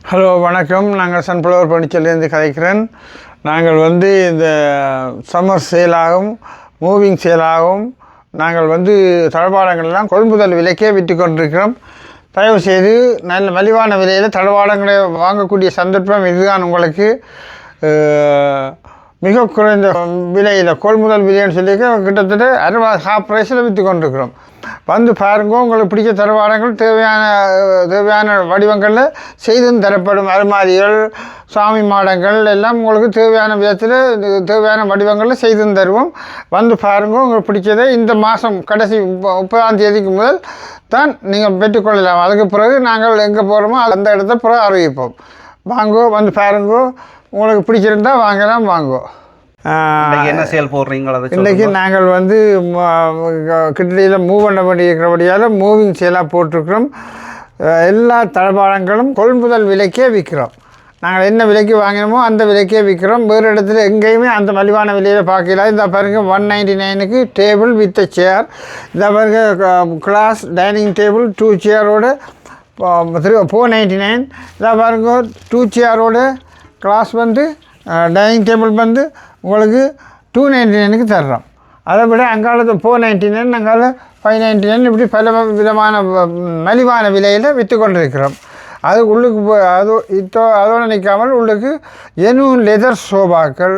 Hello வணக்கம். நாங்கள் sunflower பர்னிச்சர்லேருந்து கதைக்கிறேன். நாங்கள் இந்த சம்மர் சேலாகவும் மூவிங் சேலாகவும் நாங்கள் தளவாடங்கள்லாம் கொள்முதல் விலைக்கே விற்று கொண்டிருக்கிறோம். தயவுசெய்து நல்ல மலிவான விலையில் தளவாடங்களை வாங்கக்கூடிய சந்தர்ப்பம் இதுதான். உங்களுக்கு மிக குறைந்த விலையில் கொள்முதல் விலைன்னு சொல்லி கிட்டத்தட்ட ஹாஃப் ப்ரைஸில் விற்று கொண்டிருக்கிறோம். பாருங்க, உங்களுக்கு பிடிச்ச தளவாடங்கள் தேவையான வடிவங்களில் செய்தும் தரப்படும். அலுமாரிகள், சாமி மாடங்கள் எல்லாம் உங்களுக்கு தேவையான விதத்தில் தேவையான வடிவங்களில் செய்தும் தருவோம். பாருங்க, உங்களுக்கு பிடிச்சதை இந்த மாதம் கடைசி 30ஆம் தேதிக்கு முதல் தான் நீங்கள் பெற்றுக்கொள்ளலாம். அதுக்கு பிறகு நாங்கள் எங்கே போகிறோமோ அந்த இடத்த பிறகு அறிவிப்போம். வாங்கோ, பாருங்கோ, உங்களுக்கு பிடிச்சிருந்தா வாங்கலாம். வாங்கோ. என்ன சேல் போடுறீங்களோ இன்றைக்கி நாங்கள் கிட்டடியில் மூவ் பண்ண வேண்டியிருக்கிறபடியால் மூவிங் சேலாக போட்டிருக்கிறோம். எல்லா தளபாடங்களும் கொள்முதல் விலைக்கே விற்கிறோம். நாங்கள் என்ன விலைக்கு வாங்கினோமோ அந்த விலைக்கே விற்கிறோம். வேறு இடத்துல எங்கேயுமே அந்த மலிவான விலையில் பார்க்கலாம். இந்த பாருங்க 199க்கு டேபிள் வித் சேர். இந்த பாருங்க கிளாஸ் டைனிங் டேபிள் 2 சேரோட 499. இதை பாருங்க 2 சேரோட கிளாஸ் டைனிங் டேபிள் உங்களுக்கு 299க்கு தர்றோம். அதை விட அங்கால 499, அங்கால 599, இப்படி பல விதமான மலிவான விலையில் விற்று கொண்டிருக்கிறோம். அது உள்ளுக்கு அதோடு நிற்காமல் உள்ளுக்கு ஜெனுவின் லெதர் சோபாக்கள்,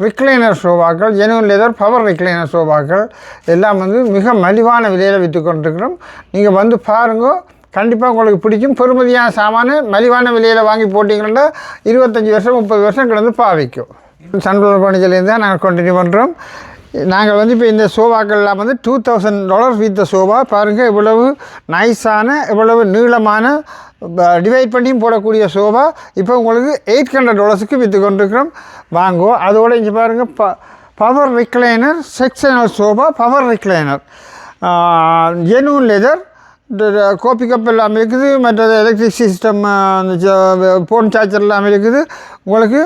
ரிக்ளைனர் சோபாக்கள், ஜெனுவின் லெதர் பவர் ரிக்ளைனர் சோபாக்கள் எல்லாம் மிக மலிவான விலையில் விற்று கொண்டிருக்கிறோம். நீங்கள் பாருங்க, கண்டிப்பாக உங்களுக்கு பிடிக்கும். பெருமதியான சாமான மலிவான விலையில் வாங்கி போட்டிங்கன்னா 25 வருஷம் 30 வருஷம் கிடந்து பாவிக்கும். சன்ஃப்ளவர் பர்னிச்சர்லேருந்து தான் நாங்கள் கண்டினியூ பண்ணுறோம். நாங்கள் இப்போ இந்த சோபாக்கள்லாம் $2000 வித்த சோபா. பாருங்கள், இவ்வளவு நைஸான, இவ்வளவு நீளமான, டிவைட் பண்ணியும் போடக்கூடிய சோபா இப்போ உங்களுக்கு $800க்கு விற்று கொண்டிருக்கிறோம். வாங்கோ. அதோடு இங்கே பாருங்கள், power recliner sectional sofa, power recliner, genuine leather, coffee cup எல்லாம் இருக்குது. மற்றது எலக்ட்ரிக் சிஸ்டம், ஃபோன் சார்ஜர் எல்லாம் இருக்குது. உங்களுக்கு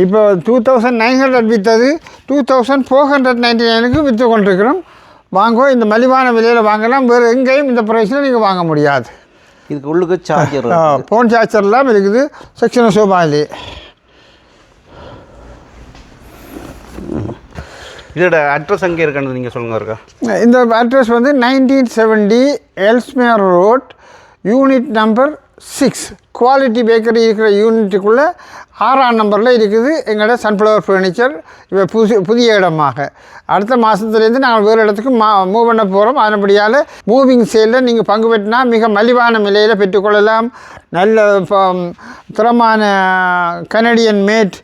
இப்போ 2900 விற்றது 2499க்கு விற்று கொண்டிருக்கிறோம். வாங்கோ. இந்த மலிவான விலையில் வாங்கலாம். வேறு எங்கேயும் இந்த ப்ரைஸில் நீங்கள் வாங்க முடியாது. இதுக்கு உள்ளுக்கு சார்ஜர், ஃபோன் சார்ஜர்லாம் இருக்குது செக்ஷன் சோபாலே. இதோட அட்ரஸ் எங்கே இருக்குன்னு நீங்கள் சொல்லுங்க. இருக்கா இந்த address 1970 Ellesmere road, unit number 6, quality bakery இருக்கிற யூனிட்டுக்குள்ளே 6ஆம் நம்பரில் இருக்குது எங்களோட சன்ஃப்ளவர் ஃபர்னிச்சர். இப்போ புதிய இடமாக அடுத்த மாதத்துலேருந்து நாங்கள் வேறு இடத்துக்கு மூவ் பண்ண போகிறோம். அதன்படியால் மூவிங் சேலில் நீங்கள் பங்கு பெற்றினா மிக மலிவான விலையில் பெற்றுக்கொள்ளலாம். நல்ல தரமான கனடியன் மேட்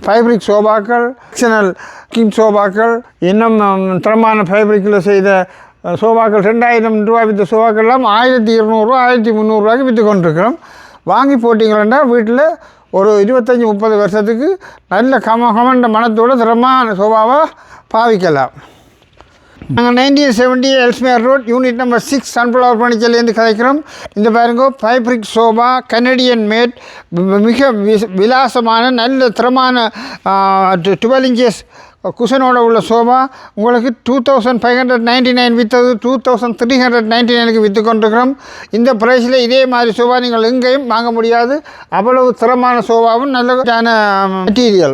ஃபைப்ரிக் சோபாக்கள், செக்ஷனல் கிங் சோபாக்கள், இன்னும் தரமான ஃபைப்ரிக்கில் செய்த சோபாக்கள் 2000 விற்ற சோபாக்கள்லாம் 1200 1300 விற்று கொண்டிருக்கிறோம். வாங்கி போட்டிங்கன்னா வீட்டில் ஒரு 25-30 வருஷத்துக்கு நல்ல கமண்ட மனத்தோடு தரமான சோபாவாக பாவிக்கலாம். நாங்கள் 1970 Ellesmere road, unit number 6, sunflower பர்னிச்சர்லேருந்து கதைக்கிறோம். இந்த பாருங்க, ஃபைப்ரிக் சோபா, கனடியன் மேட், மிக விலாசமான நல்ல தரமான 12 inches குஷனோட உள்ள சோபா உங்களுக்கு 2599 விற்றது 2399க்கு விற்று கொண்டிருக்கிறோம். இந்த ப்ரைஸில் இதே மாதிரி சோபா நீங்கள் எங்கேயும் வாங்க முடியாது. அவ்வளவு தரமான சோபாவும் நல்ல மெட்டீரியல்.